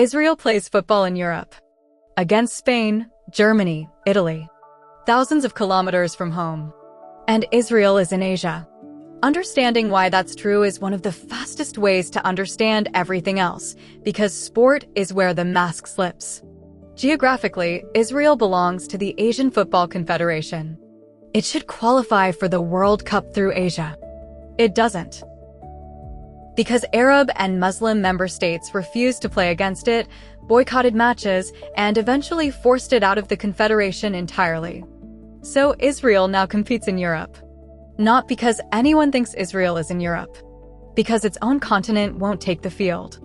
Israel plays football in Europe. Against Spain, Germany, Italy. Thousands of kilometers from home. And Israel is in Asia. Understanding why that's true is one of the fastest ways to understand everything else, because sport is where the mask slips. Geographically, Israel belongs to the Asian Football Confederation. It should qualify for the World Cup through Asia. It doesn't. Because Arab and Muslim member states refused to play against it, boycotted matches, and eventually forced it out of the Confederation entirely. So Israel now competes in Europe. Not because anyone thinks Israel is in Europe. Because its own continent won't take the field.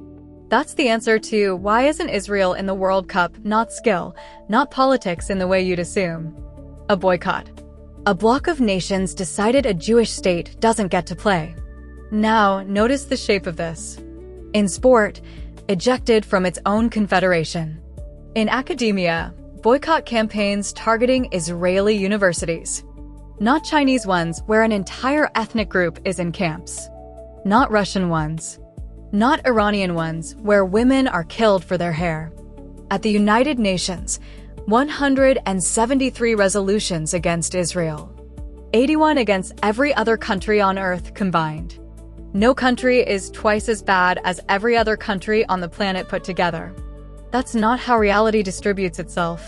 That's the answer to why isn't Israel in the World Cup, not skill, not politics in the way you'd assume. A boycott. A bloc of nations decided a Jewish state doesn't get to play. Now, notice the shape of this. In sport, ejected from its own confederation. In academia, boycott campaigns targeting Israeli universities. Not Chinese ones where an entire ethnic group is in camps. Not Russian ones. Not Iranian ones where women are killed for their hair. At the United Nations, 173 resolutions against Israel. 81 against every other country on Earth combined. No country is twice as bad as every other country on the planet put together. That's not how reality distributes itself.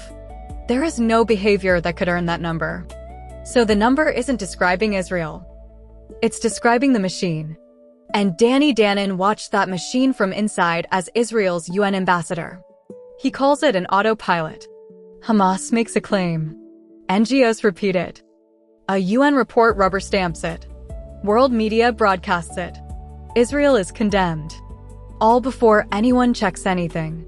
There is no behavior that could earn that number. So the number isn't describing Israel. It's describing the machine. And Danny Danon watched that machine from inside as Israel's UN ambassador. He calls it an autopilot. Hamas makes a claim. NGOs repeat it. A UN report rubber stamps it. World media broadcasts it. Israel is condemned. All before anyone checks anything.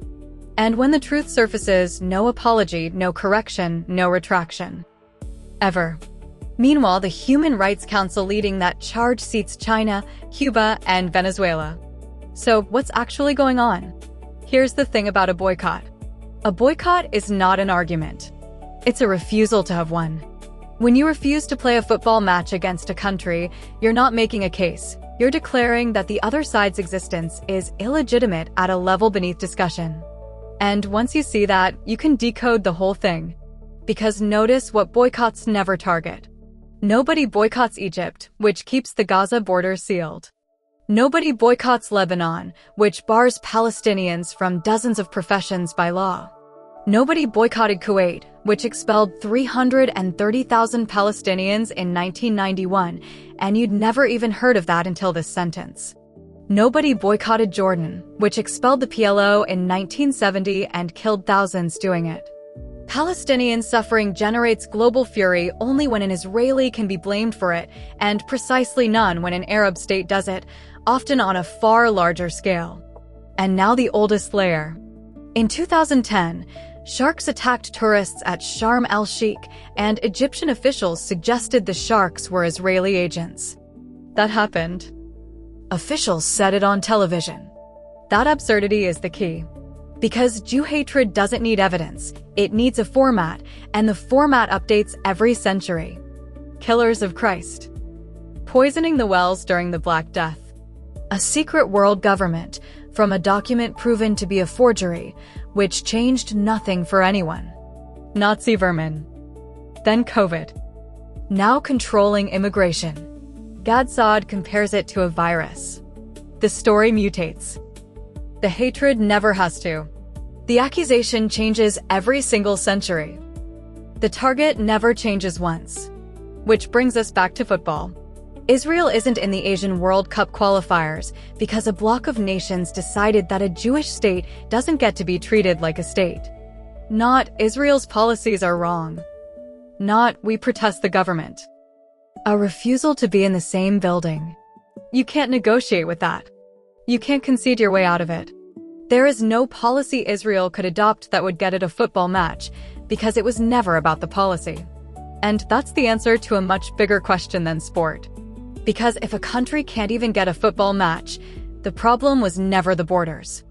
And when the truth surfaces, no apology, no correction, no retraction. Ever. Meanwhile, the Human Rights Council leading that charge seats China, Cuba, and Venezuela. So what's actually going on? Here's the thing about a boycott. A boycott is not an argument. It's a refusal to have one. When you refuse to play a football match against a country, you're not making a case. You're declaring that the other side's existence is illegitimate at a level beneath discussion. And once you see that, you can decode the whole thing. Because notice what boycotts never target. Nobody boycotts Egypt, which keeps the Gaza border sealed. Nobody boycotts Lebanon, which bars Palestinians from dozens of professions by law. Nobody boycotted Kuwait, which expelled 330,000 Palestinians in 1991, and you'd never even heard of that until this sentence. Nobody boycotted Jordan, which expelled the PLO in 1970 and killed thousands doing it. Palestinian suffering generates global fury only when an Israeli can be blamed for it, and precisely none when an Arab state does it, often on a far larger scale. And now the oldest layer. In 2010, sharks attacked tourists at Sharm el-Sheikh, and Egyptian officials suggested the sharks were Israeli agents. That happened. Officials said it on television. That absurdity is the key. Because Jew hatred doesn't need evidence, it needs a format, and the format updates every century. Killers of Christ. Poisoning the wells during the Black Death. A secret world government, from a document proven to be a forgery, which changed nothing for anyone. Nazi vermin. Then COVID. Now controlling immigration. Gad Saad compares it to a virus. The story mutates. The hatred never has to. The accusation changes every single century. The target never changes once. Which brings us back to football. Israel isn't in the Asian World Cup qualifiers because a bloc of nations decided that a Jewish state doesn't get to be treated like a state. Not Israel's policies are wrong. Not we protest the government. A refusal to be in the same building. You can't negotiate with that. You can't concede your way out of it. There is no policy Israel could adopt that would get it a football match, because it was never about the policy. And that's the answer to a much bigger question than sport. Because if a country can't even get a football match, the problem was never the borders.